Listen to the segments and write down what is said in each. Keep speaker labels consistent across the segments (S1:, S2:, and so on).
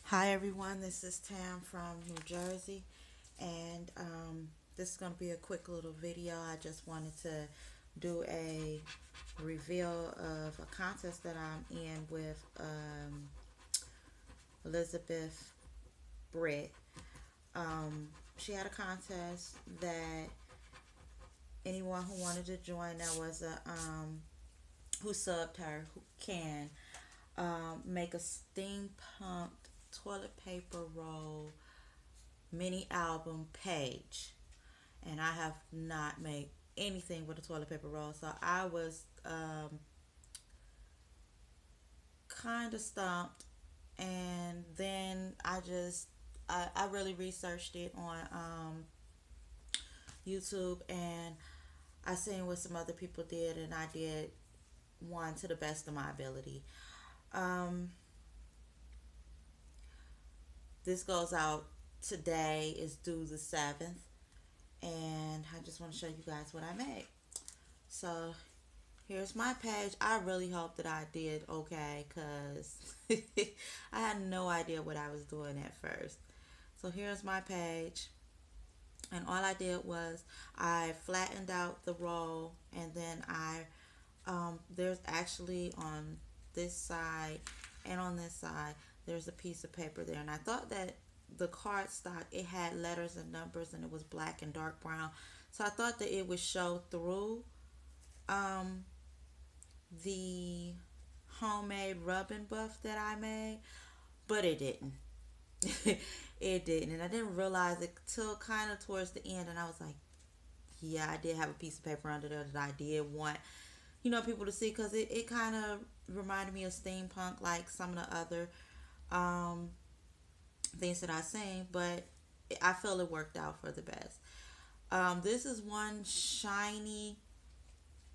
S1: Hi everyone, this is Tam from New Jersey, and this is going to be a quick little video. I just wanted to do a reveal of a contest that I'm in with Elizabeth Britt. She had a contest that anyone who wanted to join that was who subbed her who can make a steampunk toilet paper roll mini album page, and I have not made anything with a toilet paper roll. So I was kind of stumped, and then I really researched it on YouTube, and I seen what some other people did, and I did one to the best of my ability. Um, this goes out today. Is due the 7th, and I just want to show you guys what I made. So here's my page. I really hope that I did okay because I had no idea what I was doing at first. So here's my page. And all I did was I flattened out the roll, and then there's actually on this side and on this side, there's a piece of paper there. And I thought that the cardstock, it had letters and numbers, and it was black and dark brown. So I thought that it would show through um, the homemade rubbing buff that I made, but it didn't. It didn't, and I didn't realize it till kind of towards the end, and I was like, yeah, I did have a piece of paper under there that I did want, people to see, because it kind of reminded me of steampunk, like some of the other um, things that I seen, but I feel it worked out for the best. This is one shiny,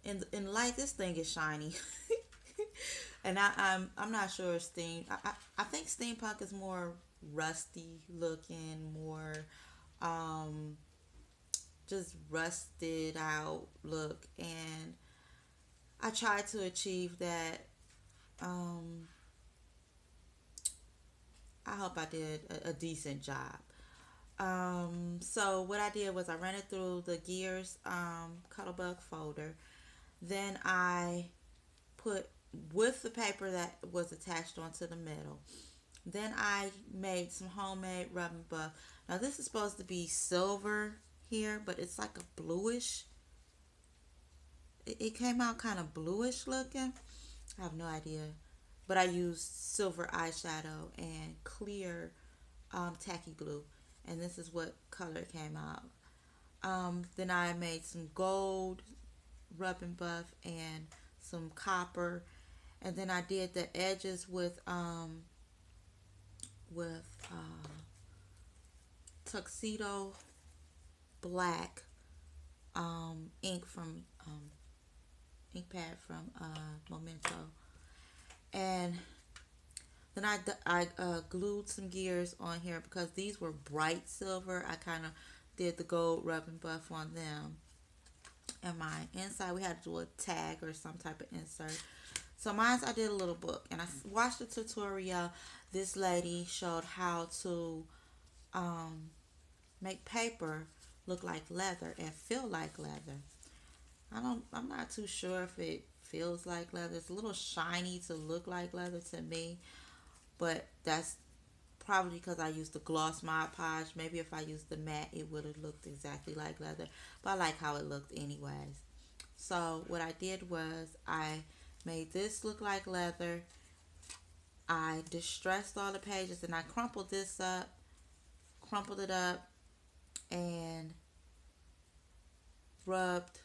S1: in light, this thing is shiny. And I'm not sure if I think steampunk is more rusty looking, more um just rusted out look, and I tried to achieve that. um I hope I did a decent job. So what I did was I ran it through the gears Cuttlebug folder. Then I put with the paper that was attached onto the middle. Then I made some homemade rubbing buff. Now this is supposed to be silver here, but it's like a bluish. It came out kind of bluish looking. I have no idea. But I used silver eyeshadow and clear tacky glue. And this is what color came out. Then I made some gold rubbing buff and some copper. And then I did the edges with tuxedo black ink from ink pad from Memento, and then I glued some gears on here because these were bright silver. I kind of did the gold rubbing buff on them. And my inside, we had to do a tag or some type of insert. So mine, I did a little book, and I watched the tutorial. This lady showed how to um, make paper look like leather and feel like leather. I'm not too sure if it feels like leather. It's a little shiny to look like leather to me, but that's probably because I used the gloss Mod Podge. Maybe if I used the matte, it would have looked exactly like leather. But I like how it looked anyways. So what I did was I made this look like leather. I distressed all the pages, and I crumpled it up, and rubbed.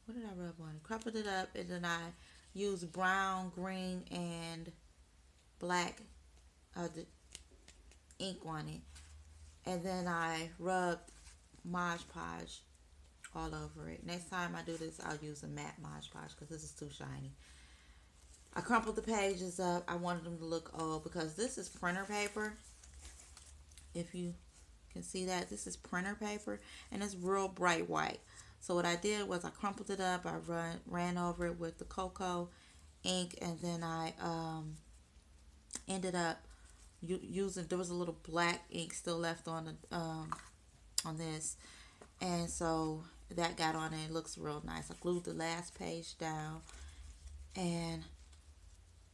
S1: What did I rub on? Crumpled it up, and then I used brown, green, and black the ink on it, and then I rubbed Mod Podge all over it. Next time I do this, I'll use a matte Mod Podge because this is too shiny. I crumpled the pages up. I wanted them to look old because this is printer paper. If you can see that, this is printer paper, and it's real bright white. So what I did was I crumpled it up. I ran over it with the cocoa ink, and then I ended up using, there was a little black ink still left on the on this, and so that got on it. It looks real nice. I glued the last page down, and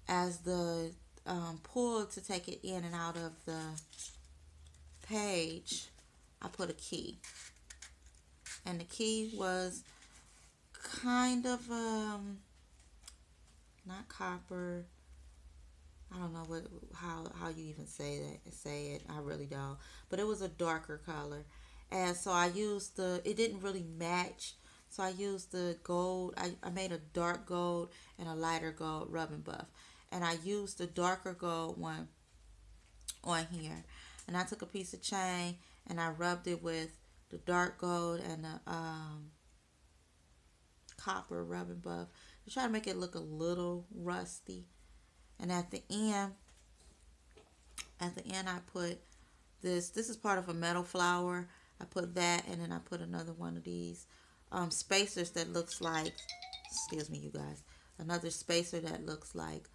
S1: as the pull to take it in and out of the page, I put a key, and the key was kind of not copper. I don't know what how you even say it. I really don't. But it was a darker color. And so I used it didn't really match. So I used the gold. I made a dark gold and a lighter gold rubbing buff. And I used the darker gold one on here. And I took a piece of chain and I rubbed it with the dark gold and the copper rubbing buff to try to make it look a little rusty. And at the end I put this is part of a metal flower. I put that, and then I put another one of these spacers that looks like, excuse me you guys, another spacer that looks like